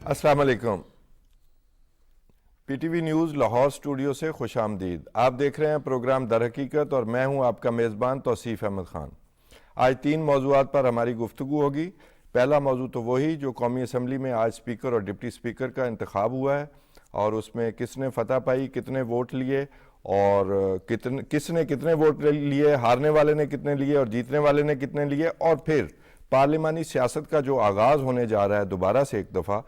السلام علیکم، P T V news Lahore studio سے خوش آمدید۔ آپ دیکھ رہے ہیں پروگرام در حقیقت اور میں ہوں آپ کا میزبان توصیف احمد خان۔ آج 3 موضوعات پر ہماری گفتگو ہوگی۔ پہلا موضوع تو وہی جو قومی اسمبلی میں آج اسپیکر اور ڈپٹی اسپیکر کا انتخاب ہوا ہے، اور اس میں کس نے فتح پائی، کتنے ووٹ لیے اور کس نے کتنے ووٹ لیے، ہارنے والے نے کتنے لیے اور جیتنے والے نے کتنے لیے، اور پھر پارلیمانی سیاست کا جو آغاز ہونے جا رہا ہے دوبارہ سے ایک دفعہ،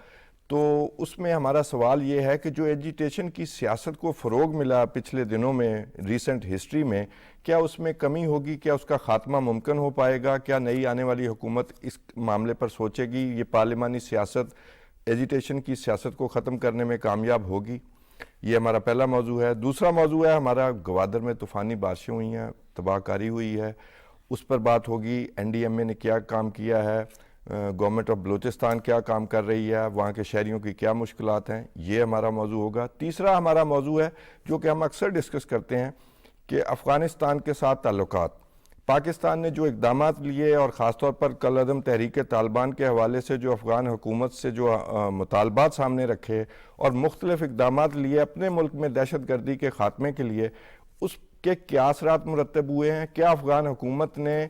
تو اس میں ہمارا سوال یہ ہے کہ جو ایجیٹیشن کی سیاست کو فروغ ملا پچھلے دنوں میں ریسنٹ ہسٹری میں، کیا اس میں کمی ہوگی، کیا اس کا خاتمہ ممکن ہو پائے گا، کیا نئی آنے والی حکومت اس معاملے پر سوچے گی، یہ پارلیمانی سیاست ایجیٹیشن کی سیاست کو ختم کرنے میں کامیاب ہوگی؟ یہ ہمارا پہلا موضوع ہے۔ دوسرا موضوع ہے ہمارا گوادر میں طوفانی بارشیں ہوئی ہیں، تباہ کاری ہوئی ہے، اس پر بات ہوگی۔ این ڈی ایم اے نے کیا کام کیا ہے، گورنمنٹ آف بلوچستان کیا کام کر رہی ہے، وہاں کے شہریوں کی کیا مشکلات ہیں، یہ ہمارا موضوع ہوگا۔ تیسرا ہمارا موضوع ہے جو کہ ہم اکثر ڈسکس کرتے ہیں کہ افغانستان کے ساتھ تعلقات، پاکستان نے جو اقدامات لیے اور خاص طور پر کالعدم تحریک طالبان کے حوالے سے جو افغان حکومت سے جو مطالبات سامنے رکھے اور مختلف اقدامات لیے اپنے ملک میں دہشت گردی کے خاتمے کے لیے، اس کے کیا اثرات مرتب ہوئے ہیں؟ کیا افغان حکومت نے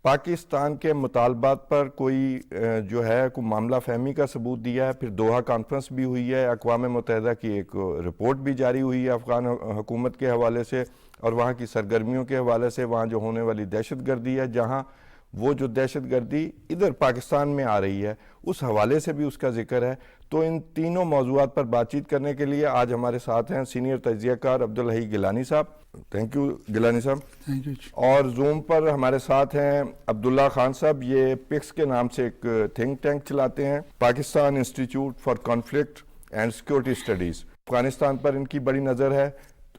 پاکستان کے مطالبات پر کوئی جو ہے کوئی معاملہ فہمی کا ثبوت دیا ہے؟ پھر دوحہ کانفرنس بھی ہوئی ہے، اقوام متحدہ کی ایک رپورٹ بھی جاری ہوئی ہے افغان حکومت کے حوالے سے اور وہاں کی سرگرمیوں کے حوالے سے، وہاں جو ہونے والی دہشت گردی ہے، جہاں وہ جو دہشت گردی ادھر پاکستان میں آ رہی ہے، اس حوالے سے بھی اس کا ذکر ہے۔ تو ان تینوں موضوعات پر بات چیت کرنے کے لیے آج ہمارے ساتھ ہیں سینئر تجزیہ کار عبدالحی گیلانی صاحب۔ تھینک یو گیلانی صاحب۔ Thank you. اور زوم پر ہمارے ساتھ ہیں عبداللہ خان صاحب، یہ پکس کے نام سے ایک تھنک ٹینک چلاتے ہیں، Pakistan institute for conflict and security studies. Afghanistan پر ان کی بڑی نظر ہے،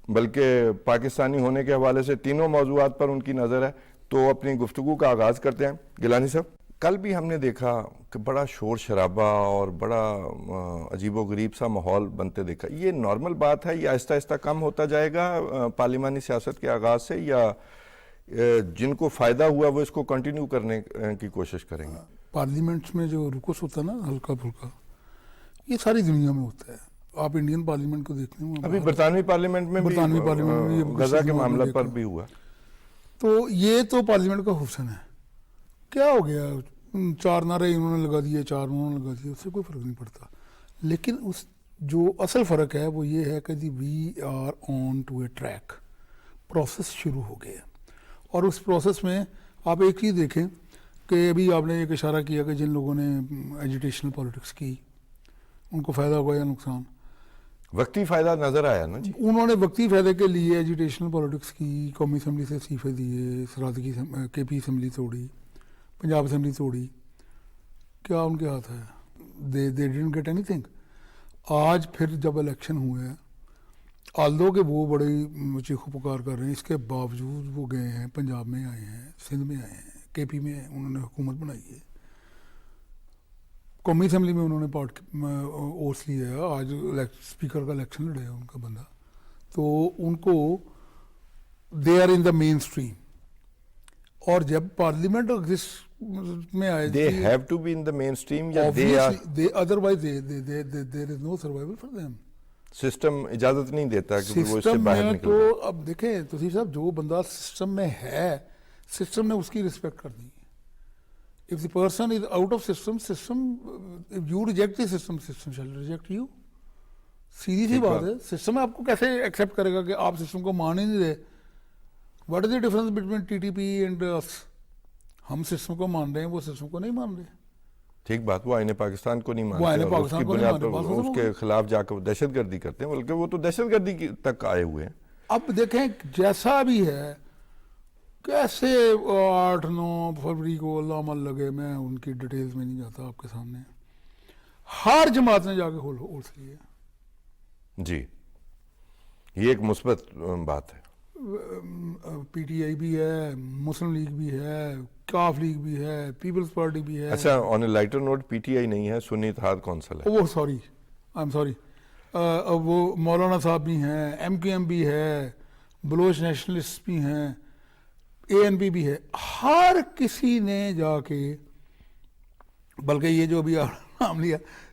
بلکہ پاکستانی ہونے کے حوالے سے تینوں موضوعات پر ان کی نظر ہے۔ تو اپنی گفتگو کا آغاز کرتے ہیں۔ گیلانی صاحب، کل بھی ہم نے دیکھا کہ بڑا شور شرابہ اور بڑا عجیب و غریب سا ماحول بنتے دیکھا۔ یہ نارمل بات ہے، یہ آہستہ آہستہ کم ہوتا جائے گا پارلیمانی سیاست کے آغاز سے، یا جن کو فائدہ ہوا وہ اس کو کنٹینیو کرنے کی کوشش کریں گے؟ پارلیمنٹ میں جو رکوس ہوتا ہے نا ہلکا پھلکا، یہ ساری دنیا میں ہوتا ہے۔ آپ انڈین پارلیمنٹ کو دیکھ لیں، ابھی برطانوی پارلیمنٹ میں بھی غزہ کے معاملے پر بھی ہوا۔ تو یہ تو پارلیمنٹ کا حسن ہے۔ کیا ہو گیا، 4 نعرے انہوں نے لگا دیے، 4 انہوں نے لگا دیے، اس سے کوئی فرق نہیں پڑتا۔ لیکن اس جو اصل فرق ہے وہ یہ ہے کہ we are on to a track, process شروع ہو گیا۔ اور اس پروسیس میں آپ ایک چیز دیکھیں کہ ابھی آپ نے ایک اشارہ کیا کہ جن لوگوں نے ایجوٹیشنل پالیٹکس کی ان کو فائدہ ہوا یا نقصان؟ وقتی فائدہ نظر آیا نا جی۔ انہوں نے وقتی فائدے کے لیے ایجوٹیشنل پالیٹکس کی، قومی اسمبلی سے استعفے دیے، سرحدی کے پی اسمبلی توڑی، پنجاب اسمبلی توڑی۔ کیا ان کے ہاتھ ہے؟ دے ڈیڈنٹ گیٹ اینی تھنگ۔ آج پھر جب الیکشن ہوئے ہیں، آلدو کہ وہ بڑی چیخو پکار کر رہے ہیں، اس کے باوجود وہ گئے ہیں، پنجاب میں آئے ہیں، سندھ میں آئے ہیں، کے پی میں انہوں نے حکومت بنائی ہے، قومی اسمبلی میں انہوں نے اوٹس لیا ہے، آج اسپیکر کا الیکشن لڑے ان کا بندہ۔ تو ان کو they are in the main stream. اور جب پارلیمنٹ میں آئے they have to be in the mainstream یا they are otherwise there is no survival for them۔ System اجازت نہیں دیتا کہ وہ اس سے سسٹم باہر میں نکل تو جائے۔ اب دیکھیں توصیف صاحب، جو بندہ سسٹم میں ہے، سسٹم نے اس کی رسپیکٹ کرنی ہے۔ if the person is out of system, if you reject the system shall reject you۔ سیدھی سی بات ہے، سسٹم آپ کو کیسے ایکسیپٹ کرے گا کہ آپ سسٹم کو مان ہی نہیں رہے؟ What is the difference between T T P and us? ہم سسٹم کو مان رہے ہیں، وہ سسٹم کو نہیں مان رہے۔ ٹھیک بات، وہ آئین پاکستان کو نہیں وہ آئین مانتے اور اس پاکستان کی کو نہیں بنیاد مانتے، پر اس کے خلاف جا کر دہشت گردی کرتے ہیں، بلکہ وہ تو دہشت گردی تک آئے ہوئے ہیں۔ اب دیکھیں جیسا بھی ہے، کیسے 8-9 فروری کو علامہ لگے، میں ان کی ڈیٹیلز میں نہیں جاتا آپ کے سامنے، ہر جماعت نے جا کے ہولس لیے۔ جی، یہ ایک مثبت بات ہے۔ پی ٹی آئی بھی ہے، مسلم لیگ بھی ہے، کاف لیگ بھی ہے، پیپلز پارٹی بھی ہے۔ اچھا، on a lighter note, P T I نہیں ہے، سنی اتحاد کونسل ہے۔ وہ سوری، آئی ایم سوری، وہ مولانا صاحب بھی ہیں، ایم کیو ایم بھی ہے، بلوچ نیشنلسٹ بھی ہیں، اے این پی بھی ہے۔ ہر کسی نے جا کے، بلکہ یہ جو ابھی آپ نام لیا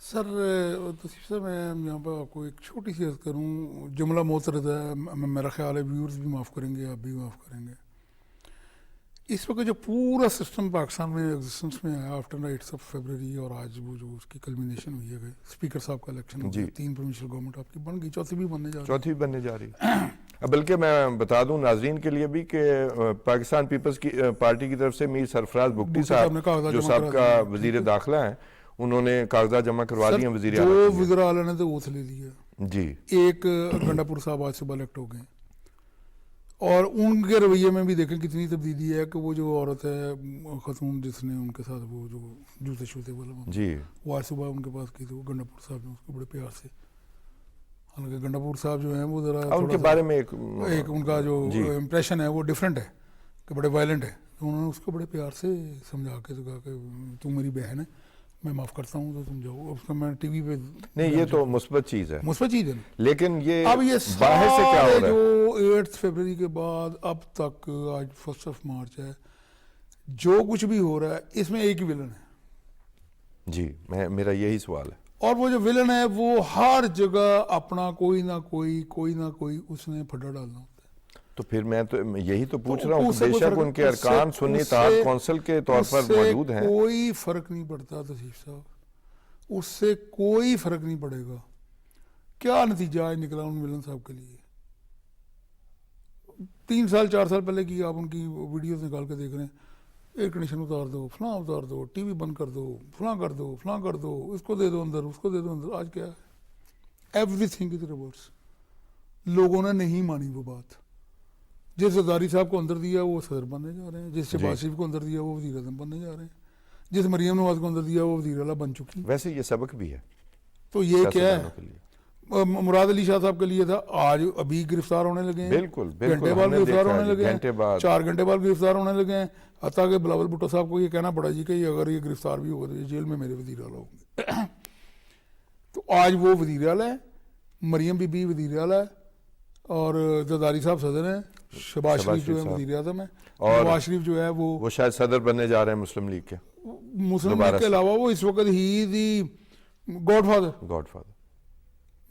سر تصیف صاحب میں یہاں پہ آپ کو ایک چھوٹی سی عرض کروں، جملہ معترض ہے، میرا خیال ہے ویورز بھی معاف کریں گے، آپ بھی معاف کریں گے. اس وقت جو پورا سسٹم پاکستان میں ایگزسٹنس میں ہے آفٹر 8 فیبرری، اور آج وہ جو اس کی کلمینیشن ہوئی ہے، اسپیکر صاحب کا الیکشن ہو گیا، 3 پروونشل گورنمنٹ آپ کی بن گئی، چوتھی بھی بننے جا رہی ہے. بلکہ میں بتا دوں ناظرین کے لیے بھی کہ پاکستان پیپلز کی پارٹی کی طرف سے میر سرفراز بگٹی صاحب جو سابقہ وزیر داخلہ ہیں، انہوں نے کاغذات جمع کروا دیے ہیں وزیر اعلیٰ. جو وزراء اعلیٰ نے تو اوتھ لے لیا جی. ایک گنڈا پور صاحب آج صبح الیکٹ ہو گئے، اور ان کے رویے میں بھی دیکھیں کتنی تبدیلی ہے کہ وہ جو عورت ہے خاتون جس نے ان کے ساتھ وہ جو جوتے شوتے والا جی وہ آج صبح ان کے پاس کی تھی، وہ گنڈا پور صاحب نے اس کو بڑے پیار سے، حالانکہ گنڈا پور صاحب جو ہیں وہ ذرا ان کے بارے میں ایک ان کا جو امپریشن ہے وہ ڈفرینٹ ہے کہ بڑے وائلنٹ ہے، تو انہوں نے اس کو بڑے پیار سے سمجھا کے کہا کہ تم میری بہن ہے، میں معاف کرتا ہوں تو تم جاؤ. اس کا میں ٹی وی پہ نہیں، یہ تو مثبت چیز ہے، مثبت چیز ہے. لیکن یہ اب یہ باہر سے کیا ہو رہا ہے جو 8 فیبرری کے بعد اب تک آج 1 مارچ ہے، جو کچھ بھی ہو رہا ہے اس میں ایک ہی ولن ہے. جی میرا یہی سوال ہے. اور وہ جو ولن ہے وہ ہر جگہ اپنا کوئی نہ کوئی اس نے پھڈا ڈالنا ہوتا ہے. تو پھر میں تو یہی تو پوچھ رہا ہوں، بے شک ان کے ارکان سنی اتحاد کونسل کے طور پر موجود ہیں، کوئی فرق نہیں پڑتا تصیف صاحب، اس سے کوئی فرق نہیں پڑے گا. کیا نتیجہ آج نکلا ان ولن صاحب کے لیے؟ 3 سال 4 سال پہلے کی آپ ان کی ویڈیوز نکال کے دیکھ رہے ہیں، ایئر کنڈیشن اتار دو، فلاں اتار دو، ٹی وی بند کر دو، فلاں کر دو، فلاں کر دو، اس کو دے دو اندر، اس کو دے دو اندر. آج کیا ہے؟ Every thing is reverse. لوگوں نے نہیں مانی وہ بات. جس زرداری صاحب کو اندر دیا وہ صدر بننے جا رہے ہیں، جس شہباز شریف کو اندر دیا وہ وزیر اعظم بننے جا رہے ہیں، جس مریم نواز کو اندر دیا وہ وزیر اعلیٰ بن چکی. ویسے یہ سبق بھی ہے. تو یہ کیا ہے؟ مراد علی شاہ صاحب کے لیے تھا، آج ابھی گرفتار ہونے لگے ہیں، بالکل گھنٹے بعد گرفتار ہونے لگے ہیں، 4 گھنٹے بعد گرفتار ہونے لگے ہیں. حتیٰ کہ بلاول بھٹو صاحب کو یہ کہنا پڑا جی کہ اگر یہ گرفتار بھی ہوگا تو یہ جیل میں میرے وزیر اعلیٰ ہوں گے. تو آج وہ وزیر اعلیٰ ہے، مریم بی بی وزیر اعلیٰ ہے، اور زرداری صاحب صدر ہیں، شہباز شریف جو ہے وزیر اعظم ہے، اور نواز شریف جو ہے وہ شاید صدر بننے جا رہے ہیں مسلم لیگ کے. مسلم لیگ کے علاوہ وہ اس وقت ہی دی گاڈ فادر،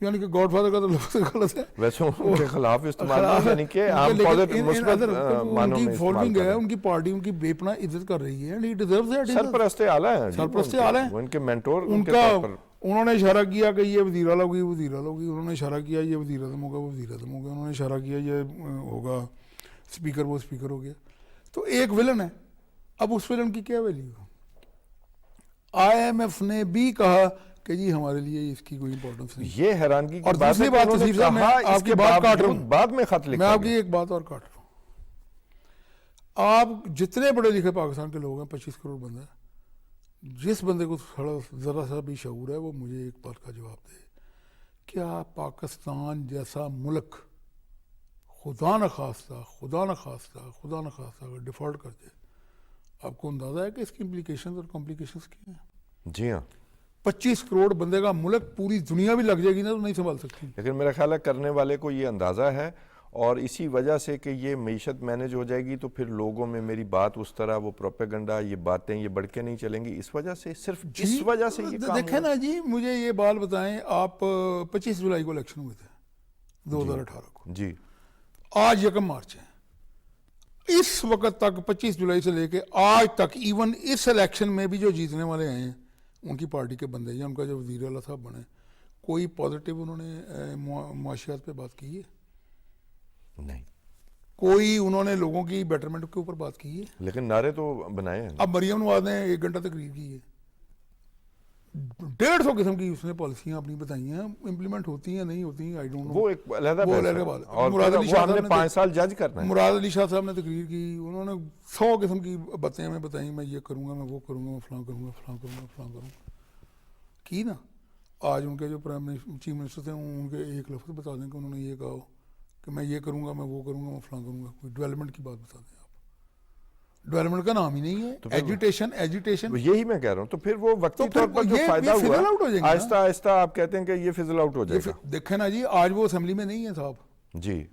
یعنی کہ گاڈ فادر کا تو لفظ غلط ہے، ویسے ان کے خلاف استعمال نہیں، یعنی کہ عام پازیٹیو مثبت معنوں میں فالوئنگ ہے، ان کی پارٹی ان کی بے پناہ عزت کر رہی ہے. He deserves it. سرپرست اعلیٰ ہیں، سرپرست اعلیٰ ہیں، ان کے مینٹور ان کا انہوں نے اشارہ کیا کہ یہ وزیر اعلیٰ ہوگی، وزیر اعلیٰ ہوگی. انہوں نے اشارہ کیا یہ وزیر اعظم ہوگا، وہ وزیر اعظم ہوگا. انہوں نے اشارہ کیا یہ ہوگا اسپیکر، وہ اسپیکر ہو گیا. تو ایک ولن ہے. اب اس ولن کی کیا ویلیو؟ IMF نے بھی کہا کہ جی ہمارے لیے اس کی کوئی امپورٹنس نہیں. یہ حیرانگی اور دوسری بات تصیف صاحب، میں آپ کی بات کاٹ رہا ہوں، بعد میں خط لکھا، میں آپ کی ایک بات اور کاٹ رہا ہوں. آپ جتنے پڑھے لکھے پاکستان کے لوگ ہیں، 25 کروڑ بندہ ہے، جس بندے کو ذرا سا بھی شعور ہے وہ مجھے ایک بات کا جواب دے. کیا پاکستان جیسا ملک خدا نخواستہ اگر ڈیفالٹ کر جائے، آپ کو اندازہ ہے کہ اس کی امپلیکیشنز اور کمپلیکیشنز کیا ہیں؟ جی ہاں. 25 کروڑ بندے کا ملک، پوری دنیا بھی لگ جائے گی نا تو نہیں سنبھال سکتی. لیکن میرا خیال ہے کرنے والے کو یہ اندازہ ہے، اور اسی وجہ سے کہ یہ معیشت مینج ہو جائے گی تو پھر لوگوں میں میری بات اس طرح وہ پروپیگنڈا، یہ باتیں یہ بڑھ کے نہیں چلیں گی. اس وجہ سے، صرف اس وجہ سے یہ کام دیکھیں نا جی، مجھے یہ بات بتائیں، آپ 25 جولائی کو الیکشن ہوئے تھے 2018 کو، جی آج 1 مارچ ہے. اس وقت تک 25 جولائی سے لے کے آج تک، ایون اس الیکشن میں بھی جو جیتنے والے آئے ہیں ان کی پارٹی کے بندے یا ان کا جو وزیر اعلیٰ صاحب بنے، کوئی پازیٹیو انہوں نے معاشیات پہ بات کی ہے؟ نہیں. کوئی انہوں نے لوگوں کی بیٹرمنٹ کے اوپر بات کی ہے؟ لیکن نعرے تو بنائے ہیں. اب مریم نواز نے 1 گھنٹہ تقریر کی ہے، 150 قسم کی اس نے پالیسیاں اپنی بتائی ہیں، امپلیمنٹ ہوتی ہیں نہیں ہوتی ہیں آئی ڈونٹ نو، وہ ایک علیحدہ بات ہے. اور مراد علی شاہ ہم نے 5 سال جج کرنا ہے. مراد علی شاہ صاحب نے تقریر کی، انہوں نے 100 قسم کی باتیں ہمیں بتائیں، میں یہ کروں گا، میں وہ کروں گا، میں فلاں کروں گا، فلاں کروں گا، فلاں کروں گا کی نا. آج ان کے جو چیف منسٹر تھے ان کے ایک لفظ بتا دیں کہ انہوں نے یہ کہا ہو کہ میں یہ کروں گا، میں وہ کروں گا، میں فلاں کروں گا. کوئی ڈیولپمنٹ کی بات بتا دیں. آپ ڈیولپمنٹ کا نام ہی نہیں ہے، ایجوٹیشن. یہی میں کہہ رہا ہوں. تو پھر وہ وقتی طور پر جو فائدہ ہوا آہستہ آہستہ آپ کہتے ہیں کہ یہ فضل آؤٹ ہو جائے گا. دیکھیں نا جی، آج وہ اسمبلی میں نہیں ہے صاحب جی.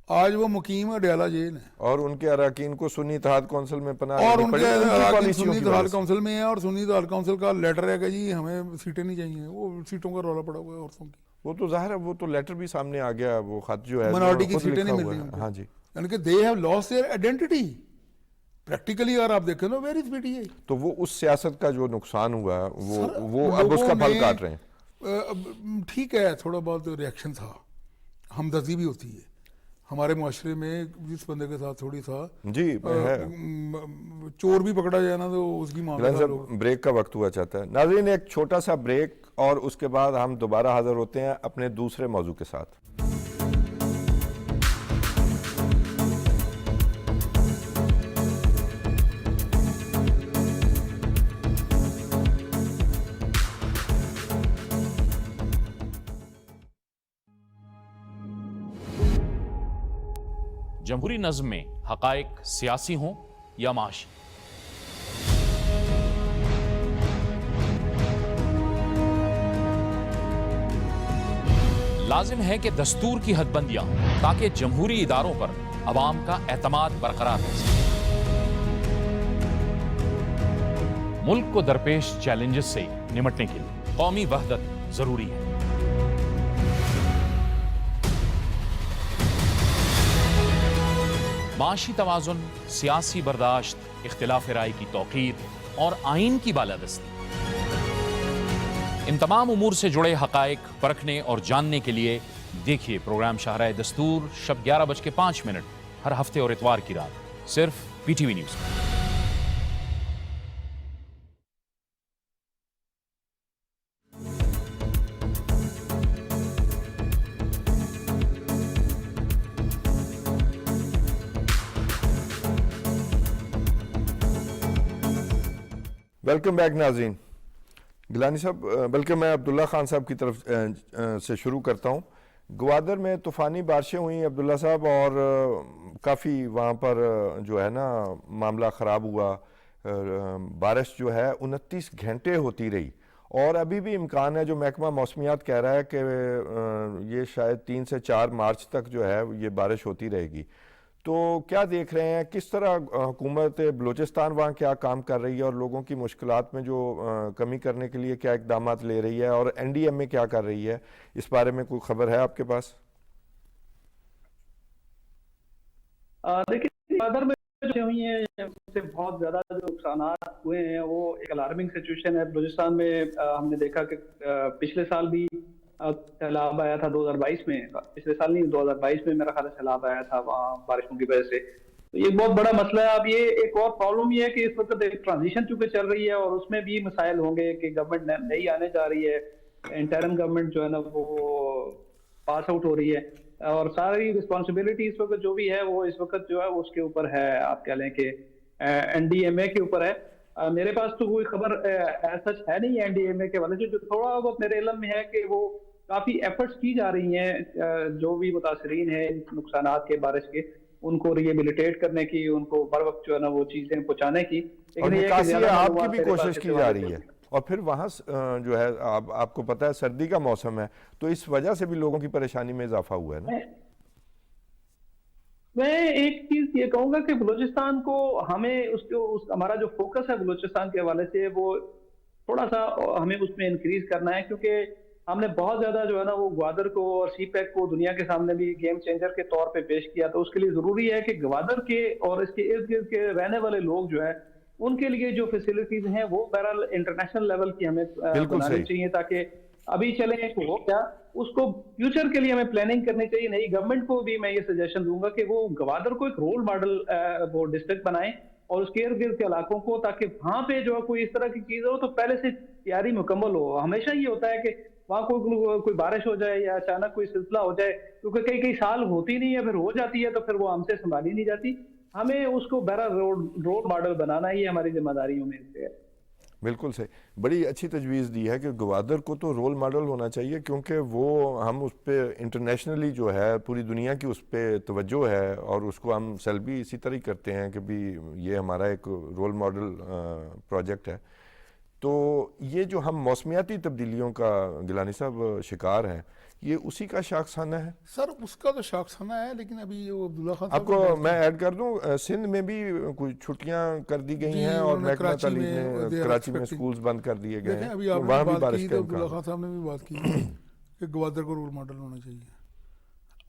آج وہ مقیم اڈیالہ جیل ہے اور ان کے اراکین کو سنی اتحاد کونسل میں پناہ اور لینی ان پڑی کے ان کی اراکین پالیسیوں سنی کی وجہ اتحاد سے۔ کونسل میں ہے، اور سنی اتحاد کونسل کا لیٹر ہے کہ جی ہمیں سیٹیں نہیں چاہیے، وہ سیٹوں کا رولا پڑا ہوا ہے عورتوں کی، وہ تو ظاہر ہے، وہ تو لیٹر بھی سامنے آ گیا، وہ خط جو ہے منارٹی کی خود سیٹیں لکھا نہیں مل ہوا رہی ہے۔ ان کو، ہاں جی، یعنی کہ they have lost their identity practically. اگر آپ دیکھیں نا ویئر از پی ٹی آئی، تو وہ اس سیاست کا جو نقصان ہوا ہے سر وہ اب اس کا پھل کاٹ رہے ہیں۔ ٹھیک ہے تھوڑا بہت ریئیکشن تھا، ہمدردی بھی ہوتی ہے ہمارے معاشرے میں، جس بندے کے ساتھ تھوڑی سا جی ہے۔ چور بھی پکڑا جائے نا تو اس کی ماں کا غلام حال ہوگا۔ صاحب بریک کا وقت ہوا چاہتا ہے۔ ناظرین ایک چھوٹا سا بریک اور اس کے بعد ہم دوبارہ حاضر ہوتے ہیں اپنے دوسرے موضوع کے ساتھ۔ جمہوری نظم میں حقائق سیاسی ہوں یا معاشی، لازم ہے کہ دستور کی حد بندیاں ہوں تاکہ جمہوری اداروں پر عوام کا اعتماد برقرار رہ سکے۔ ملک کو درپیش چیلنجز سے نمٹنے کے لیے قومی وحدت ضروری ہے۔ معاشی توازن، سیاسی برداشت، اختلاف رائے کی توقیر اور آئین کی بالادستی، ان تمام امور سے جڑے حقائق پرکھنے اور جاننے کے لیے دیکھیے پروگرام شاہراہ دستور شب 11:05 ہر ہفتے اور اتوار کی رات صرف پی ٹی وی نیوز میں۔ ویلکم بیک ناظرین۔ گیلانی صاحب، بلکہ میں عبداللہ خان صاحب کی طرف سے شروع کرتا ہوں۔ گوادر میں طوفانی بارشیں ہوئیں عبداللہ صاحب، اور کافی وہاں پر جو ہے نا معاملہ خراب ہوا۔ بارش جو ہے 29 گھنٹے ہوتی رہی، اور ابھی بھی امکان ہے، جو محکمہ موسمیات کہہ رہا ہے کہ یہ شاید 3 سے 4 مارچ تک جو ہے یہ بارش ہوتی رہے گی۔ تو کیا دیکھ رہے ہیں، کس طرح حکومت بلوچستان وہاں کیا کام کر رہی ہے، اور لوگوں کی مشکلات میں جو کمی کرنے کے لیے کیا اقدامات لے رہی ہے، اور این ڈی ایم اے کیا کر رہی ہے، اس بارے میں کوئی خبر ہے آپ کے پاس؟ دیکھیے گوادر میں جو ہوئی ہیں اس سے بہت زیادہ جو نقصانات ہوئے ہیں وہ ایک الارمنگ سچویشن ہے بلوچستان میں۔ ہم نے دیکھا کہ پچھلے سال بھی سیلاب آیا تھا 2022 میں، پچھلے سال نہیں 2022 میں میرا خیال ہے سیلاب آیا تھا وہاں بارشوں کی وجہ سے۔ تو یہ بہت بڑا مسئلہ ہے۔ اب یہ ایک اور پرابلم یہ ہے کہ اس وقت ایک ٹرانزیشن چونکہ چل رہی ہے، اور اس میں بھی مسائل ہوں گے کہ گورنمنٹ نئی آنے جا رہی ہے، انٹرم گورنمنٹ جو ہے نا وہ پاس آؤٹ ہو رہی ہے، اور ساری رسپانسبلٹی اس وقت جو بھی ہے وہ اس وقت جو ہے اس کے اوپر ہے، آپ کہہ لیں کہ این ڈی ایم اے کے اوپر ہے۔ میرے پاس تو کوئی خبر سچ ہے نہیں این ڈی ایم اے کے والے سے، جو تھوڑا بہت میرے علم میں ہے کہ وہ کافی ایفرٹس کی جا رہی ہیں جو بھی متاثرین ہیں نقصانات کے بارش کے، ان کو ریہیبلیٹیٹ کرنے کی، ان کو بر وقت جو ہے نا وہ چیزیں پہنچانے کی۔ اور نکاسی آپ کی بھی کوشش کی جا رہی ہے، اور پھر وہاں جو ہے آپ کو پتہ ہے سردی کا موسم ہے، تو اس وجہ سے بھی لوگوں کی پریشانی میں اضافہ ہوا ہے نا۔ میں ایک چیز یہ کہوں گا کہ بلوچستان کو ہمیں ہمارا جو فوکس ہے بلوچستان کے حوالے سے وہ تھوڑا سا ہمیں اس میں انکریز کرنا ہے، کیونکہ ہم نے بہت زیادہ جو ہے نا وہ گوادر کو اور سی پیک کو دنیا کے سامنے بھی گیم چینجر کے طور پہ پیش کیا۔ تو اس کے لیے ضروری ہے کہ گوادر کے اور اس کے ارد گرد کے رہنے والے لوگ جو ہے ان کے لیے جو فیسلٹیز ہیں وہ بہرحال انٹرنیشنل لیول کی ہمیں بنانی چاہیے، تاکہ ابھی چلیں کہ وہ کیا اس کو فیوچر کے لیے ہمیں پلاننگ کرنی چاہیے۔ نئی گورنمنٹ کو بھی میں یہ سجیشن دوں گا کہ وہ گوادر کو ایک رول ماڈل وہ ڈسٹرکٹ بنائیں، اور اس کے ارد گرد کے علاقوں کو، تاکہ وہاں پہ جو کوئی اس طرح کی چیز ہو تو پہلے سے تیاری مکمل ہو۔ ہمیشہ یہ ہوتا ہے کہ وہاں کوئی بارش ہو جائے یا اچانک کوئی سلسلہ ہو جائے، کیونکہ کئی سال ہوتی نہیں ہے، پھر ہو جاتی ہے تو پھر وہ ہم سے سنبھالی نہیں جاتی۔ ہمیں اس کو بہرحال رول ماڈل بنانا ہی ہماری ذمہ داریوں میں سے ہے۔ بالکل صحیح، بڑی اچھی تجویز دی ہے کہ گوادر کو تو رول ماڈل ہونا چاہیے، کیونکہ وہ ہم اس پہ انٹرنیشنلی جو ہے پوری دنیا کی اس پہ توجہ ہے، اور اس کو ہم سیلبی اسی طرح کرتے ہیں کہ بھی یہ ہمارا ایک رول ماڈل پروجیکٹ ہے۔ تو یہ جو ہم موسمیاتی تبدیلیوں کا گیلانی صاحب شکار ہیں، یہ اسی کا شاخسانہ ہے؟ سر اس کا تو شاخسانہ ہے، لیکن ابھی جو عبداللہ خان آپ کو میں ایڈ کر دوں، سندھ میں بھی کچھ چھٹیاں کر دی گئی ہیں اور محکمہ تعلیم نے کراچی میں سکولز بند کر دیے گئے ہیں، ابھی آپ وہاں نے بھی بات بارش کی کا تو عبداللہ امکان خان صاحب نے بھی بات کی کہ گوادر کو رول ماڈل ہونا چاہیے.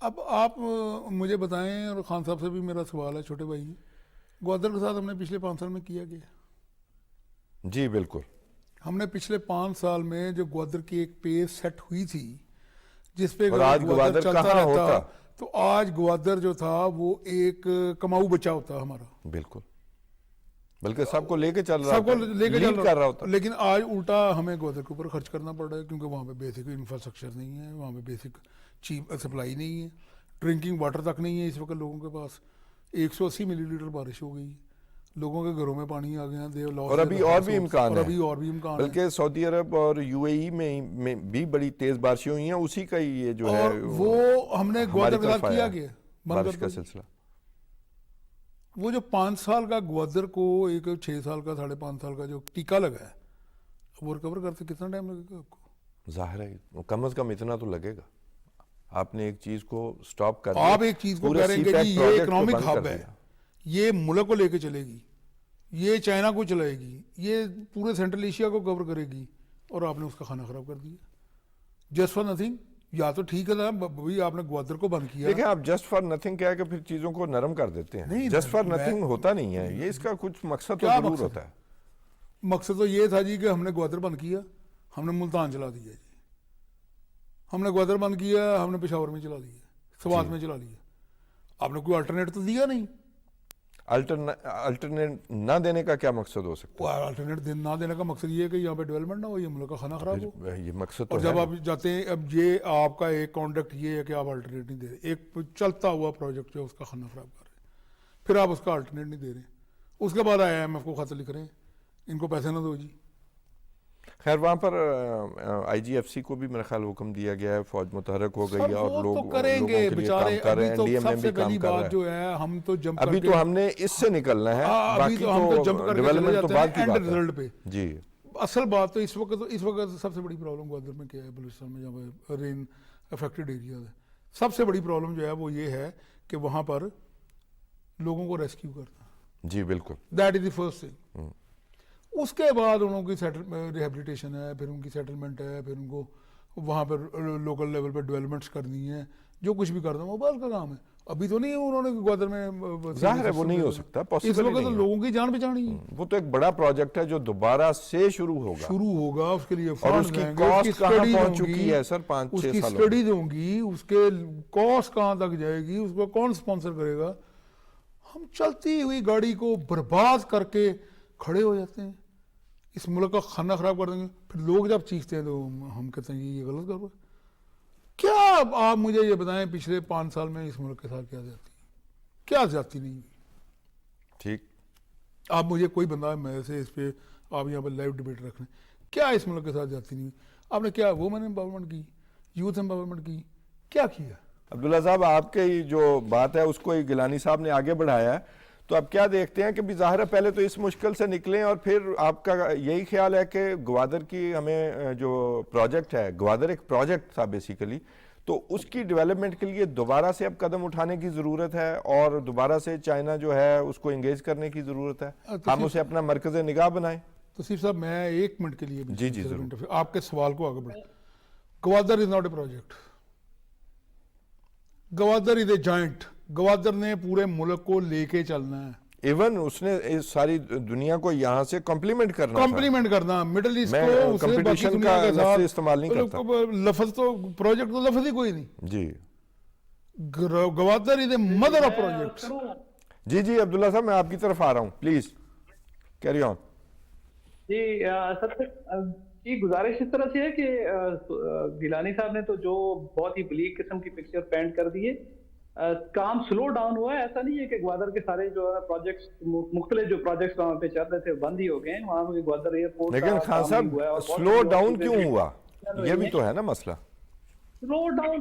اب آپ مجھے بتائیں، اور خان صاحب سے بھی میرا سوال ہے، چھوٹے بھائی، گوادر کے ساتھ ہم نے پچھلے 5 سال میں کیا گیا؟ جی بالکل. ہم نے پچھلے 5 سال میں جو گوادر کی ایک پیس سیٹ ہوئی تھی جس پہ اور آج گوادر چلتا کہاں رہتا، ہوتا؟ تو آج گوادر جو تھا وہ ایک کماؤ بچہ ہوتا ہمارا، بالکل، بلکہ سب کو لے کے چل رہا سب کو لے کے لیڈ کر رہا ہوتا. لیکن آج الٹا ہمیں گوادر کے اوپر خرچ کرنا پڑ رہا ہے، کیونکہ وہاں پہ بیسک انفراسٹرکچر نہیں ہے، وہاں پہ بیسک چیپ سپلائی نہیں ہے، ڈرنکنگ واٹر تک نہیں ہے اس وقت لوگوں کے پاس. 180 ملی لیٹر بارش ہو گئی، لوگوں کے گھروں میں پانی آ گیا، اور ابھی اور بھی امکان ہے، امکان بلکہ سعودی عرب اور یو اے ای میں بھی بڑی تیز بارشیں ہوئی ہیں، اسی کا ہی یہ جو ہے اور وہ ہم نے گوادر کے ساتھ کیا گیا بارش کا سلسلہ. وہ جو 5 سال کا گوادر کو ایک 6 سال کا 5.5 سال کا جو ٹیکہ لگا ہے، وہ ریکور کرتے کتنا ٹائم لگے گا آپ کو؟ ظاہر ہے کم از کم اتنا تو لگے گا. آپ نے ایک چیز کو سٹاپ کر دیا، آپ ایک چیز کو کہہ رہے ہیں کہ جی یہ اکنامک ہب ہے، یہ ملک کو لے کے چلے گی، یہ چائنا کو چلائے گی، یہ پورے سینٹرل ایشیا کو کور کرے گی، اور آپ نے اس کا کھانا خراب کر دیا جسٹ فار نتھنگ. یا تو ٹھیک ہے نا بھائی آپ نے گوادر کو بند کیا. دیکھیں آپ جسٹ فار نتھنگ کہہ کے پھر چیزوں کو نرم کر دیتے ہیں. جسٹ فار نتھنگ ہوتا نہیں ہے یہ، اس کا کچھ مقصد تو ضرور ہوتا ہے. مقصد تو یہ تھا جی کہ ہم نے گوادر بند کیا، ہم نے ملتان چلا دیا جی، ہم نے گوادر بند کیا، ہم نے پشاور میں چلا دیا، سوات میں چلا دیا. آپ نے کوئی الٹرنیٹ تو دیا نہیں. الٹرنیٹ نہ دینے کا کیا مقصد ہو سکتا ہے؟ الٹرنیٹ نہ دینے کا مقصد یہ ہے کہ یہاں پہ ڈیولپمنٹ نہ ہو، یہ ملک کا کھانا خراب ہو. یہ مقصد تو اور جب آپ جاتے ہیں، اب یہ آپ کا ایک کانڈکٹ یہ ہے کہ آپ الٹرنیٹ نہیں دے رہے، ایک چلتا ہوا پروجیکٹ جو اس کا کھانا خراب کر رہے ہیں، پھر آپ اس کا الٹرنیٹ نہیں دے رہے، اس کے بعد IMF کو خط لکھ رہے ہیں ان کو پیسے نہ دو جی. خیر وہاں پر IGFC کو بھی میرا خیال حکم دیا گیا ہے، فوج متحرک ہو گئی ہے اور لوگ کریں گے بیچارے. ابھی تو سب سے پہلی بات جو ہے ہم تو جمپ ابھی تو ہم نے اس سے نکلنا ہے، باقی تو ڈیولپمنٹ تو بعد کی بات ہے. جی اصل بات تو اس وقت سب سے بڑی پرابلم گوادر میں کیا ہے، بلوچستان میں جہاں پہ رین افیکٹڈ ایریاز ہے، سب سے بڑی پرابلم جو ہے وہ یہ ہے کہ وہاں پر لوگوں کو ریسکیو کرنا. جی بالکل، that is the first thing. اس کے بعد انہوں کی ریہیبلیٹیشن ہے، پھر ان کی سیٹلمنٹ ہے، پھر ان کو وہاں پر لوکل لیول پہ ڈیولپمنٹس کرنی ہے، جو کچھ بھی کرنا وہ بعد کا کام ہے. ابھی تو نہیں انہوں نے گوادر میں، ظاہر ہے وہ نہیں ہو سکتا، اس وقت تو لوگوں کی جان بچانی ہے. وہ تو ایک بڑا پروجیکٹ ہے جو دوبارہ سے شروع ہوگا، اس کے لیے اور اس کی کاسٹ کہاں پہنچ چکی ہے سر 5-6 سالوں، اس کی اسٹڈی دوں گی، اس کے کاسٹ کہاں تک جائے گی، اس کو کون سپانسر کرے گا. ہم چلتی ہوئی گاڑی کو برباد کر کے کھڑے ہو جاتے ہیں، اس ملک کا کھانا خراب کر دیں گے، پھر لوگ جب چیختے ہیں تو ہم کہتے ہیں یہ غلط کر رہا ہے. کیا آپ مجھے یہ بتائیں پچھلے 5 سال میں اس ملک کے ساتھ کیا زیادتی، کیا زیادتی نہیں ہوئی؟ ٹھیک، آپ مجھے کوئی بندہ میرے سے اس پہ آپ یہاں پہ لائیو ڈبیٹ رکھ لیں، کیا اس ملک کے ساتھ زیادتی نہیں ہوئی؟ آپ نے کیا وومن امپاورمنٹ کی، یوتھ امپاورمنٹ کی، کیا کیا؟ عبداللہ صاحب آپ کی جو بات ہے اس کو گیلانی صاحب نے آگے بڑھایا ہے، تو آپ کیا دیکھتے ہیں کہ بھی ظاہر ہے پہلے تو اس مشکل سے نکلیں، اور پھر آپ کا یہی خیال ہے کہ گوادر کی ہمیں جو پروجیکٹ ہے، گوادر ایک پروجیکٹ تھا بیسیکلی، تو اس کی ڈیولپمنٹ کے لیے دوبارہ سے اب قدم اٹھانے کی ضرورت ہے، اور دوبارہ سے چائنا جو ہے اس کو انگیج کرنے کی ضرورت ہے، ہم اسے اپنا مرکز نگاہ بنائیں. توصیف صاحب میں 1 منٹ کے لیے جی ضرور آپ کے سوال کو آگے بڑھیں. Gwadar is not a project, Gwadar is a joint. Gwadar نے پورے ملک کو لے کے چلنا ہے، ایون اس نے ساری دنیا کو یہاں سے کمپلیمنٹ کرنا، مڈل ایسٹ میں کو کمپٹیشن کا لفظ استعمال نہیں کرتا، لفظ تو پروجیکٹ تو لفظ ہی کوئی نہیں. جی گوادر از اے مدر آف پروجیکٹس. جی عبداللہ صاحب میں آپ کی طرف آ رہا ہوں، پلیز کیری آن. جی سر کی گزارش اس طرح سے ہے کہ گیلانی صاحب نے تو جو بہت ہی بلیک قسم کی پکچر پینٹ کر دی ہے، کام سلو ڈاؤن ہوا ہے. ایسا نہیں ہے کہ گوادر کے سارے جو پروجیکٹس، مختلف جو پروجیکٹس وہاں پہ چل رہے تھے بند ہی ہو گئے ہیں. وہاں پہ گوادر ایئرپورٹ، لیکن خان صاحب سلو ڈاؤن کیوں ہوا، یہ بھی تو ہے نا مسئلہ. سلو ڈاؤن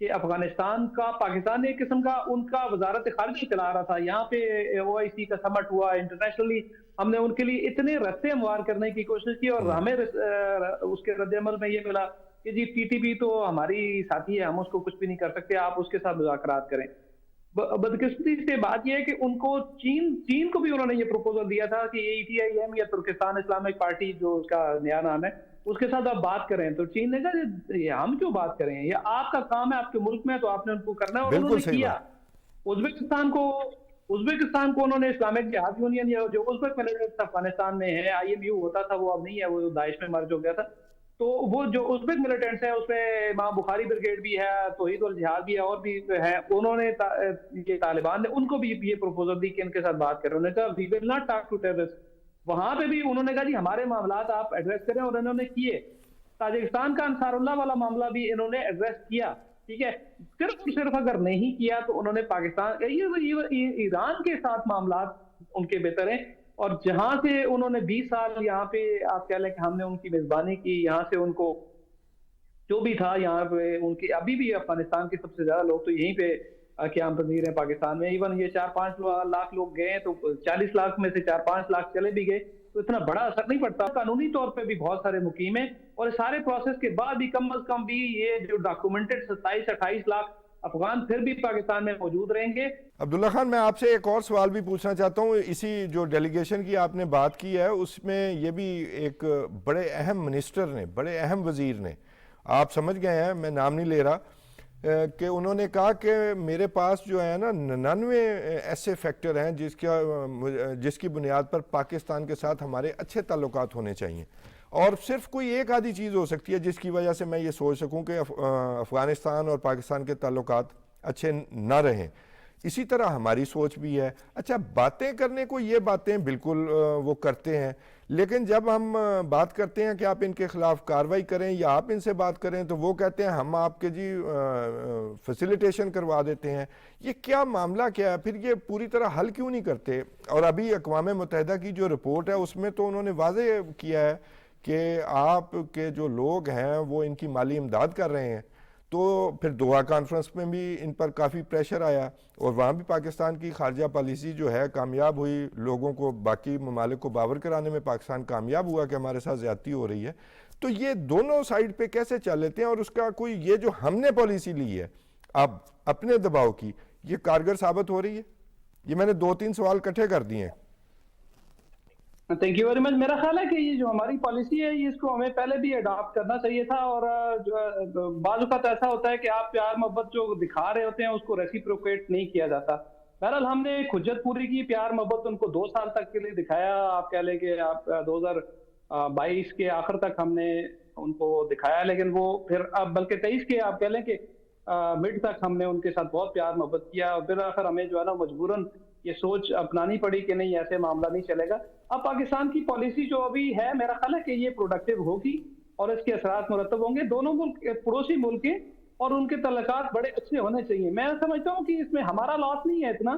کہ افغانستان کا پاکستان ایک قسم کا ان کا وزارت خارجہ چلا رہا تھا. یہاں پہ OIC کا سمٹ ہوا, انٹرنیشنلی ہم نے ان کے لیے اتنے رستے ہموار کرنے کی کوشش کی, اور ہمیں اس کے رد عمل میں یہ ملا کہ جی PTP تو ہماری ساتھی ہے, ہم اس کو کچھ بھی نہیں کر سکتے, آپ اس کے ساتھ مذاکرات کریں. بدقسمتی سے بات یہ ہے کہ ان کو چین کو بھی انہوں نے یہ پروپوزل دیا تھا کہ ATIM یا ترکستان اسلامک پارٹی جو اس کا نیا نام ہے, اس کے ساتھ آپ بات کریں. تو چین نے کہا ہم کیوں بات کریں, یہ آپ کا کام ہے, آپ کے ملک میں, تو آپ نے ان کو کرنا ہے, اور انہوں نے کیا. ازبکستان کو انہوں نے اسلامک جہاد یونین یا جو ازبک ملیٹنٹس افغانستان میں ہے, IMU ہوتا تھا, وہ اب نہیں ہے, وہ داعش میں مرج ہو گیا تھا. تو وہ جو ازبک ملیٹنٹس ہیں اس میں امام بخاری بریگیڈ بھی ہے, توحید الجہاد بھی ہے, اور بھی ہے, انہوں نے یہ طالبان نے ان کو بھی یہ پروپوزل دی کہ ان کے ساتھ بات کریں. انہوں نے کہا we will not talk to terrorist. وہاں پہ بھی انہوں نے کہا جی ہمارے معاملات آپ ایڈریس کریں, اور انہوں نے کیے. تاجکستان کا انصار اللہ والا معاملہ بھی انہوں نے ایڈریس کیا, ٹھیک ہے. صرف اگر نہیں کیا تو انہوں نے پاکستان, ایران کے ساتھ معاملات ان کے بہتر ہیں, اور جہاں سے انہوں نے 20 سال یہاں پہ آپ کہہ لیں کہ ہم نے ان کی میزبانی کی, یہاں سے ان کو جو بھی تھا یہاں پہ ان کی, ابھی بھی افغانستان کے سب سے زیادہ لوگ تو یہیں پہ قیام پذیر ہیں پاکستان میں. ایون یہ 4-5 لاکھ لوگ گئے ہیں, تو 40 لاکھ میں سے 4-5 لاکھ چلے بھی گئے تو اتنا بڑا اثر نہیں پڑتا. قانونی طور پہ بھی بہت سارے مقیم ہیں, اور سارے پروسیس کے بعد بھی کم از کم بھی یہ جو ڈاکومنٹڈ 27-28 لاکھ افغان پھر بھی پاکستان میں موجود رہیں گے. عبداللہ خان, میں آپ سے ایک اور سوال بھی پوچھنا چاہتا ہوں. اسی جو ڈیلیگیشن کی آپ نے بات کی ہے اس میں یہ بھی ایک بڑے اہم منسٹر نے, بڑے اہم وزیر نے, آپ سمجھ گئے ہیں, میں نام نہیں لے رہا, کہ انہوں نے کہا کہ میرے پاس جو ہے نا 99 ایسے فیکٹر ہیں جس کی بنیاد پر پاکستان کے ساتھ ہمارے اچھے تعلقات ہونے چاہیے, اور صرف کوئی ایک آدھی چیز ہو سکتی ہے جس کی وجہ سے میں یہ سوچ سکوں کہ افغانستان اور پاکستان کے تعلقات اچھے نہ رہیں. اسی طرح ہماری سوچ بھی ہے. اچھا, باتیں کرنے کو یہ باتیں بالکل وہ کرتے ہیں, لیکن جب ہم بات کرتے ہیں کہ آپ ان کے خلاف کارروائی کریں یا آپ ان سے بات کریں تو وہ کہتے ہیں ہم آپ کے جی فیسیلیٹیشن کروا دیتے ہیں. یہ کیا معاملہ کیا ہے پھر, یہ پوری طرح حل کیوں نہیں کرتے؟ اور ابھی اقوام متحدہ کی جو رپورٹ ہے اس میں تو انہوں نے واضح کیا ہے کہ آپ کے جو لوگ ہیں وہ ان کی مالی امداد کر رہے ہیں. تو پھر دوحہ کانفرنس میں بھی ان پر کافی پریشر آیا, اور وہاں بھی پاکستان کی خارجہ پالیسی جو ہے کامیاب ہوئی, لوگوں کو, باقی ممالک کو باور کرانے میں پاکستان کامیاب ہوا کہ ہمارے ساتھ زیادتی ہو رہی ہے. تو یہ دونوں سائیڈ پہ کیسے چل لیتے ہیں, اور اس کا کوئی یہ جو ہم نے پالیسی لی ہے اب اپنے دباؤ کی, یہ کارگر ثابت ہو رہی ہے؟ یہ میں نے 2-3 سوال اکٹھے کر دیے ہیں. Thank you very much. میرا خیال ہے کہ یہ جو ہماری پالیسی ہے اس کو ہمیں پہلے بھی اڈاپٹ کرنا چاہیے تھا, اور بعض اوقات ایسا ہوتا ہے کہ آپ پیار محبت جو دکھا رہے ہوتے ہیں اس کو ریسیپروکیٹ نہیں کیا جاتا. بہرحال ہم نے حجت پوری کی, پیار محبت ان کو 2 سال تک کے لیے دکھایا. آپ کہہ لیں کہ آپ 2022 کے آخر تک ہم نے ان کو دکھایا, لیکن وہ پھر اب بلکہ 23 کے آپ کہہ لیں کہ مڈ تک ہم نے ان کے ساتھ بہت پیار محبت کیا, اور پھر آخر ہمیں جو ہے نا مجبوراً یہ سوچ اپنانی پڑی کہ نہیں ایسے معاملہ نہیں چلے گا. اب پاکستان کی پالیسی جو ابھی ہے میرا خیال ہے کہ یہ پروڈکٹیو ہوگی اور اس کے اثرات مرتب ہوں گے. دونوں ملک پڑوسی ملک ہیں اور ان کے تعلقات بڑے اچھے ہونے چاہیے. میں سمجھتا ہوں کہ اس میں ہمارا لاس نہیں ہے اتنا,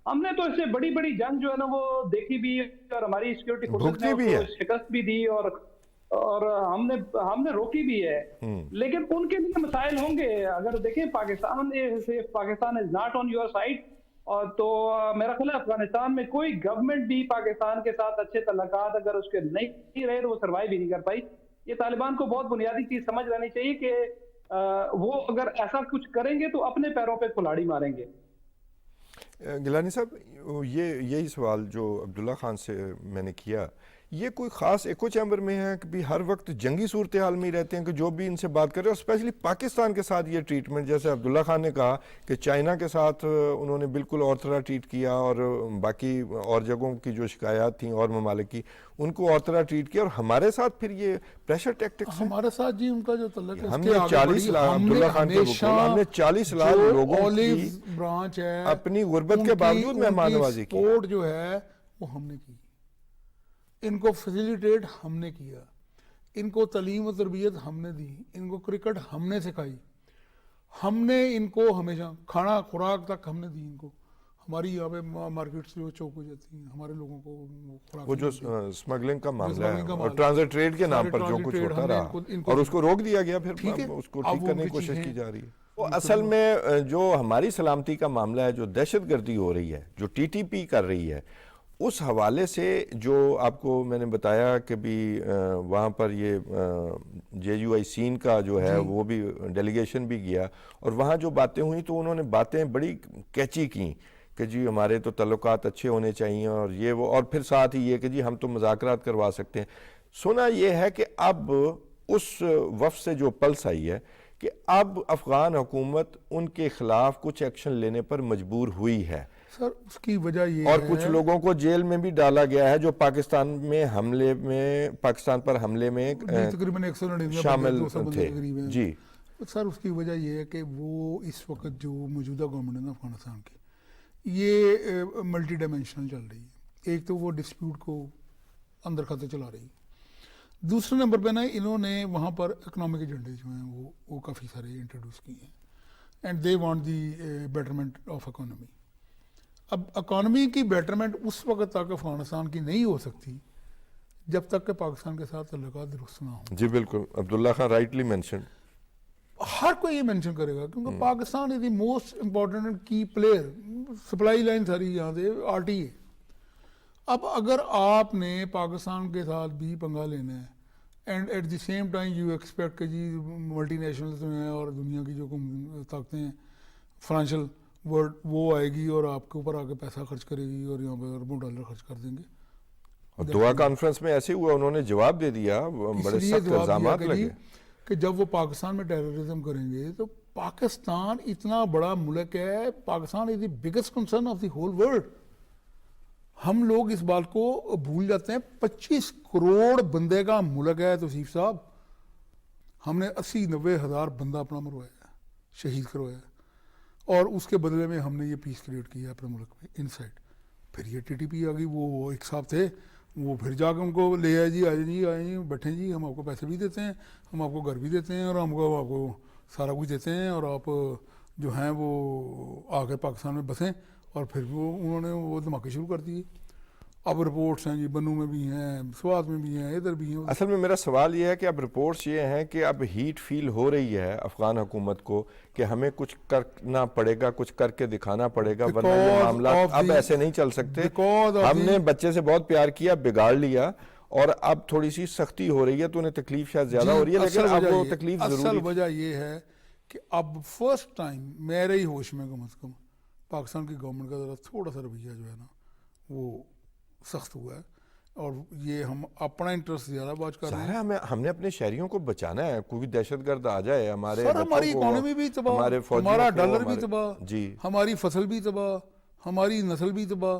ہم نے تو اس سے بڑی بڑی جنگ جو ہے نا وہ دیکھی بھی, اور ہماری سیکورٹی فورسز نے شکست بھی دی, اور ہم نے روکی بھی ہے. لیکن ان کے لیے مسائل ہوں گے. اگر دیکھیں Pakistan is not on your side, اور تو میرا خیال ہے افغانستان میں کوئی گورنمنٹ بھی پاکستان کے ساتھ اچھے تعلقات اگر اس کے نہیں رہے تو وہ سروائیو بھی نہیں کر پائی. یہ طالبان کو بہت بنیادی چیز سمجھ لینی چاہیے کہ وہ اگر ایسا کچھ کریں گے تو اپنے پیروں پہ کلاڑی ماریں گے. گیلانی صاحب, یہی سوال جو عبداللہ خان سے میں نے کیا, یہ کوئی خاص ایکو چیمبر میں ہے کہ بھی ہر وقت جنگی صورتحال میں ہی رہتے ہیں کہ جو بھی ان سے بات کرے, اور اسپیشلی پاکستان کے ساتھ یہ ٹریٹمنٹ, جیسے عبداللہ خان نے کہا کہ چائنا کے ساتھ انہوں نے بالکل اور طرح ٹریٹ کیا, اور باقی اور جگہوں کی جو شکایات تھیں اور ممالک کی ان کو اور طرح ٹریٹ کیا, اور ہمارے ساتھ پھر یہ پریشر ٹیکٹکس ہیں. ہمارے ساتھ جی ان کا جو تعلق ہے, ہم نے 40 لاکھ, عبداللہ خان کے بکول, ہم نے 40 لاکھ لوگوں کی برانچ ہے اپنی غربت کے باوجود مہمان نوازی کی, سپورٹ جو ہے وہ ہم نے کی, ان کو فیسیلیٹیٹ ہم نے کیا, ان کو تعلیم و تربیت ہم نے دی, ان کو کرکٹ ہم نے سکھائی, ہم نے ان کو ہمیشہ کھانا خوراک تک ہم نے دی. ان کو ہماری یہاں پہ مارکیٹ سے چوک ہو جاتی ہیں, ہمارے لوگوں کو خوراک, وہ جو سمگلنگ کا معاملہ ہے اور ٹرانزٹ ٹریڈ کے نام پر جو کچھ ہوتا رہا اور اس کو روک دیا گیا, پھر اس کو ٹھیک کرنے کی کوشش کی جا رہی ہے. وہ اصل میں جو ہماری سلامتی کا معاملہ ہے، جو دہشت گردی ہو رہی ہے، جو ٹی ٹی پی کر رہی ہے، اس حوالے سے جو آپ کو میں نے بتایا کہ بھی وہاں پر یہ جے یو آئی سین کا جو ہے وہ بھی ڈیلیگیشن بھی گیا، اور وہاں جو باتیں ہوئیں تو انہوں نے باتیں بڑی کیچی کیں کہ جی ہمارے تو تعلقات اچھے ہونے چاہیے اور یہ وہ، اور پھر ساتھ ہی یہ کہ جی ہم تو مذاکرات کروا سکتے ہیں. سنا یہ ہے کہ اب اس وفد سے جو پلس آئی ہے کہ اب افغان حکومت ان کے خلاف کچھ ایکشن لینے پر مجبور ہوئی ہے. سر اس کی وجہ یہ اور ہے کچھ لوگوں کو جیل میں بھی ڈالا گیا ہے جو پاکستان پر حملے میں تقریباً 199 شامل 200 بندے تھے. تقریباً ہیں. جی سر اس کی وجہ یہ ہے کہ وہ اس وقت جو موجودہ گورنمنٹ ہے نا افغانستان کی، یہ ملٹی ڈائمینشنل چل رہی ہے. ایک تو وہ ڈسپیوٹ کو اندر کھاتے چلا رہی ہے، دوسرے نمبر پہ نا انہوں نے وہاں پر اکنامک ایجنڈے جو ہیں وہ کافی سارے انٹروڈیوس کیے ہیں، and they want the betterment of economy. اب اکانومی کی بیٹرمنٹ اس وقت تک افغانستان کی نہیں ہو سکتی جب تک کہ پاکستان کے ساتھ تعلقات درست نہ ہوں. جی بالکل، عبداللہ خان رائٹلی مینشن. ہر کوئی یہ مینشن کرے گا کیونکہ Pakistan is the most important کی پلیئر، سپلائی لائن ساری یہاں سے آر ٹی ہے. اب اگر آپ نے پاکستان کے ساتھ بھی پنگا لینا ہے and at the same time you expect کہ جی ملٹی نیشنلز ہیں اور دنیا کی جو طاقتیں ہیں فائنینشیل ورلڈ وہ آئے گی اور آپ کے اوپر آ کے پیسہ خرچ کرے گی اور یہاں پہ اربوں ڈالر خرچ کر دیں گے. اور دوحہ کانفرنس میں ایسے ہوا، انہوں نے جواب دے دیا، بڑے سخت الزامات لگے کہ جب وہ پاکستان میں ٹیررزم کریں گے تو پاکستان اتنا بڑا ملک ہے، Pakistan is the biggest concern of the whole world. ہم لوگ اس بات کو بھول جاتے ہیں، 25 کروڑ بندے کا ملک ہے توصیف صاحب. ہم نے 80-90 ہزار بندہ اپنا مروایا ہے، شہید کروایا ہے، اور اس کے بدلے میں ہم نے یہ پیس کریٹ کیا اپنے ملک میں ان سائڈ. پھر یہ ٹی ٹی پی آ گئی، وہ ایک صاحب تھے وہ پھر جا کے ان کو لے آئے، جی آئے جی بیٹھیں جی، ہم آپ کو پیسے بھی دیتے ہیں، ہم آپ کو گھر بھی دیتے ہیں، اور ہم آپ کو سارا کچھ دیتے ہیں، اور آپ جو ہیں وہ آ کے پاکستان میں بسیں. اور پھر وہ انہوں نے وہ دھماکے شروع کر دیے. اب رپورٹس ہیں جی بنو میں بھی ہیں، سوات میں بھی ہیں، ادھر بھی ہیں. اصل میں میرا سوال یہ ہے کہ اب رپورٹس یہ ہیں کہ اب ہیٹ فیل ہو رہی ہے افغان حکومت کو کہ ہمیں کچھ کرنا پڑے گا، کچھ کر کے دکھانا پڑے گا، ورنہ یہ معاملات اب ایسے نہیں چل سکتے. ہم نے بچے سے بہت پیار کیا، بگاڑ لیا، اور اب تھوڑی سی سختی ہو رہی ہے تو انہیں تکلیف شاید زیادہ ہو رہی ہے، لیکن اب وہ تکلیف ضروری. اصل وجہ یہ ہے کہ اب فرسٹ ٹائم میرے ہی ہوش میں کم از کم پاکستان کی گورنمنٹ کا ذرا تھوڑا سا رویہ جو ہے نا وہ سخت ہوا ہے، اور یہ ہم اپنا انٹرسٹ زیادہ باز کر رہے ہیں. ہم نے اپنے شہریوں کو بچانا ہے، کوئی دہشت گرد آ جائے ہمارے سر ہماری اکانومی بھی تباہ، ہمارا ڈالر بھی تباہ، جی ہماری فصل بھی تباہ، ہماری نسل بھی تباہ.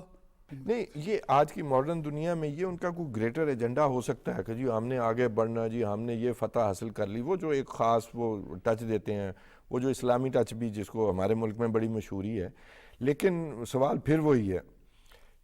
نہیں، یہ آج کی ماڈرن دنیا میں یہ ان کا کوئی گریٹر ایجنڈا ہو سکتا ہے کہ جی ہم نے آگے بڑھنا، جی ہم نے یہ فتح حاصل کر لی، وہ جو ایک خاص وہ ٹچ دیتے ہیں، وہ جو اسلامی ٹچ بھی جس کو ہمارے ملک میں بڑی مشہوری ہے. لیکن سوال پھر وہی ہے،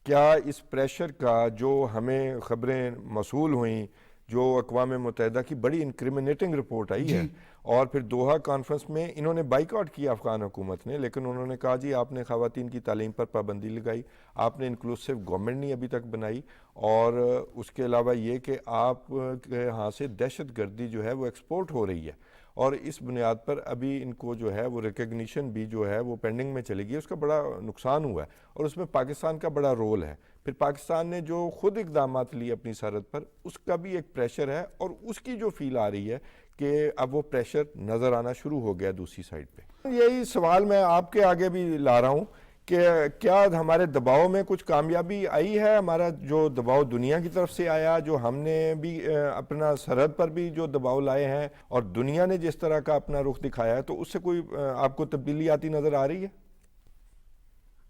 کیا اس پریشر کا جو ہمیں خبریں موصول ہوئیں، جو اقوام متحدہ کی بڑی انکریمنیٹنگ رپورٹ آئی ہے، اور پھر دوحہ کانفرنس میں انہوں نے بائیکاٹ کیا افغان حکومت نے، لیکن انہوں نے کہا جی آپ نے خواتین کی تعلیم پر پابندی لگائی، آپ نے انکلوسیو گورنمنٹ نہیں ابھی تک بنائی، اور اس کے علاوہ یہ کہ آپ کے ہاں سے دہشت گردی جو ہے وہ ایکسپورٹ ہو رہی ہے، اور اس بنیاد پر ابھی ان کو جو ہے وہ ریکگنیشن بھی جو ہے وہ پینڈنگ میں چلے گی. اس کا بڑا نقصان ہوا ہے، اور اس میں پاکستان کا بڑا رول ہے. پھر پاکستان نے جو خود اقدامات لیے اپنی سرحد پر، اس کا بھی ایک پریشر ہے، اور اس کی جو فیل آ رہی ہے کہ اب وہ پریشر نظر آنا شروع ہو گیا دوسری سائڈ پہ. یہی سوال میں آپ کے آگے بھی لا رہا ہوں کہ کیا ہمارے دباؤ میں کچھ کامیابی آئی ہے؟ ہمارا جو دباؤ دنیا کی طرف سے آیا، جو ہم نے بھی اپنا سرحد پر بھی جو دباؤ لائے ہیں، اور دنیا نے جس طرح کا اپنا رخ دکھایا ہے، تو اس سے کوئی آپ کو تبدیلی آتی نظر آ رہی ہے؟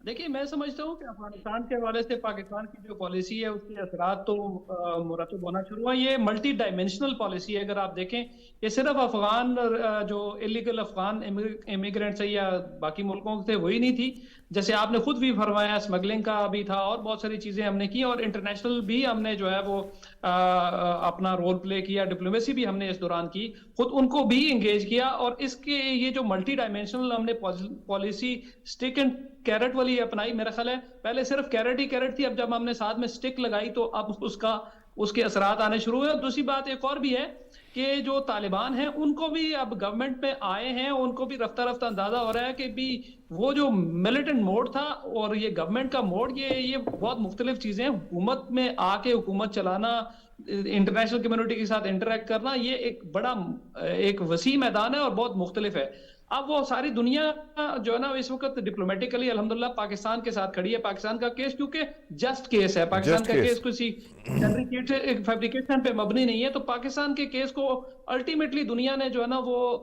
دیکھیے میں سمجھتا ہوں کہ افغانستان کے حوالے سے پاکستان کی جو پالیسی ہے اس کے اثرات تو مرتب ہونا شروع ہوا. یہ ملٹی ڈائمینشنل پالیسی ہے. اگر آپ دیکھیں یہ صرف افغان جو الیگل افغان امیگرینٹس ہے یا باقی ملکوں سے وہی نہیں تھی، جیسے آپ نے خود بھی فرمایا اسمگلنگ کا بھی تھا، اور بہت ساری چیزیں ہم نے کی، اور انٹرنیشنل بھی ہم نے جو ہے وہ اپنا رول پلے کیا، ڈپلومیسی بھی ہم نے اس دوران کی، خود ان کو بھی انگیج کیا. اور اس کے یہ جو ملٹی ڈائمینشنل ہم نے پالیسی سٹک اینڈ کیرٹ والی اپنائی، میرا خیال ہے پہلے صرف کیرٹ ہی کیرٹ تھی، اب جب ہم نے ساتھ میں سٹک لگائی تو اب اس کے اثرات آنے شروع ہوئے. اور دوسری بات ایک اور بھی ہے کہ جو طالبان ہیں ان کو بھی اب گورنمنٹ میں آئے ہیں, ان کو بھی رفتہ رفتہ اندازہ ہو رہا ہے کہ بھی وہ جو ملیٹنٹ موڈ تھا اور یہ گورنمنٹ کا موڈ, یہ بہت مختلف چیزیں ہیں. حکومت میں آ کے حکومت چلانا, انٹرنیشنل کمیونٹی کے ساتھ انٹریکٹ کرنا, یہ ایک بڑا ایک وسیع میدان ہے اور بہت مختلف ہے. اب وہ ساری دنیا جو ہے نا اس وقت ڈپلومیٹیکلی الحمدللہ پاکستان کے ساتھ کھڑی ہے. پاکستان کا کیس کیونکہ جسٹ کیس ہے, پاکستان کا کیس کسی فیبریکیشن پہ مبنی نہیں ہے, تو پاکستان کے کیس کو الٹیمیٹلی دنیا نے جو ہے نا وہ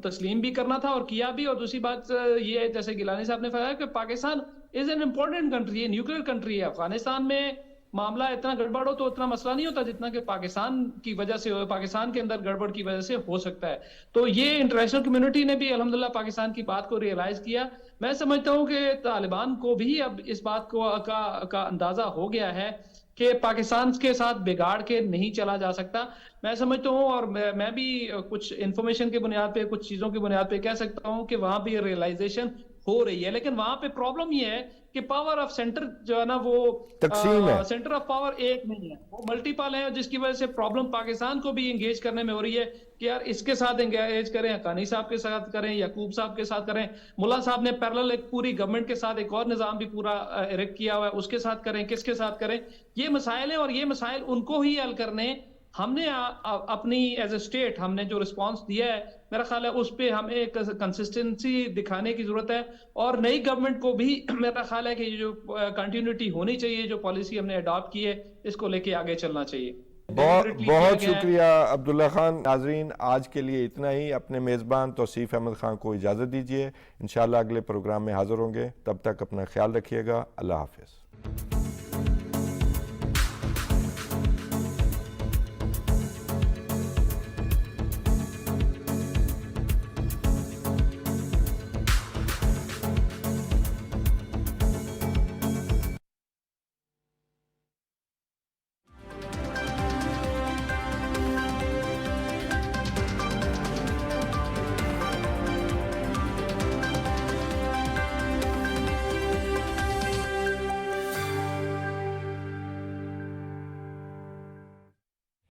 تسلیم بھی کرنا تھا اور کیا بھی. اور دوسری بات یہ ہے جیسے گیلانی صاحب نے فرمایا کہ Pakistan is an important country ہے, نیوکلیئر کنٹری ہے. افغانستان میں معاملہ اتنا گڑبڑ ہو تو اتنا مسئلہ نہیں ہوتا جتنا کہ پاکستان کی وجہ سے, پاکستان کے اندر گڑبڑ کی وجہ سے ہو سکتا ہے. تو یہ انٹرنیشنل کمیونٹی نے بھی الحمدللہ پاکستان کی بات کو ریئلائز کیا. میں سمجھتا ہوں کہ طالبان کو بھی اب اس بات کا اندازہ ہو گیا ہے کہ پاکستان کے ساتھ بگاڑ کے نہیں چلا جا سکتا. میں سمجھتا ہوں اور میں بھی کچھ انفارمیشن کی بنیاد پہ, کچھ چیزوں کی بنیاد پہ کہہ سکتا ہوں کہ وہاں بھی ریئلائزیشن ہو رہی ہے. لیکن وہاں پہ پرابلم یہ ہے کہ پاور آف سینٹر جو ہے نا وہ تقسیم ہے, سینٹر آف پاور ایک نہیں ہے, وہ ملٹیپل ہے, جس کی وجہ سے پرابلم پاکستان کو بھی انگیج کرنے میں ہو رہی ہے کہ یار اس کے ساتھ انگیج کریں, حقانی صاحب کے ساتھ کریں, یعقوب صاحب کے ساتھ کریں, ملا صاحب نے پیرلل ایک پوری گورنمنٹ کے ساتھ ایک اور نظام بھی پورا ایریکٹ کیا ہوا ہے, اس کے ساتھ کریں, کس کے ساتھ کریں. یہ مسائل ہیں اور یہ مسائل ان کو ہی حل کرنے. ہم نے اپنی ایز اے اسٹیٹ ہم نے جو رسپانس دیا ہے, میرا خیال ہے اس پہ ہمیں ایک کنسسٹنسی دکھانے کی ضرورت ہے. اور نئی گورنمنٹ کو بھی میرا خیال ہے کہ یہ جو کنٹینیوٹی ہونی چاہیے, جو پالیسی ہم نے اڈاپٹ کی ہے اس کو لے کے آگے چلنا چاہیے. بہت شکریہ عبداللہ خان. ناظرین آج کے لیے اتنا ہی. اپنے میزبان توصیف احمد خان کو اجازت دیجیے. انشاءاللہ اگلے پروگرام میں حاضر ہوں گے. تب تک اپنا خیال رکھیے گا. اللہ حافظ.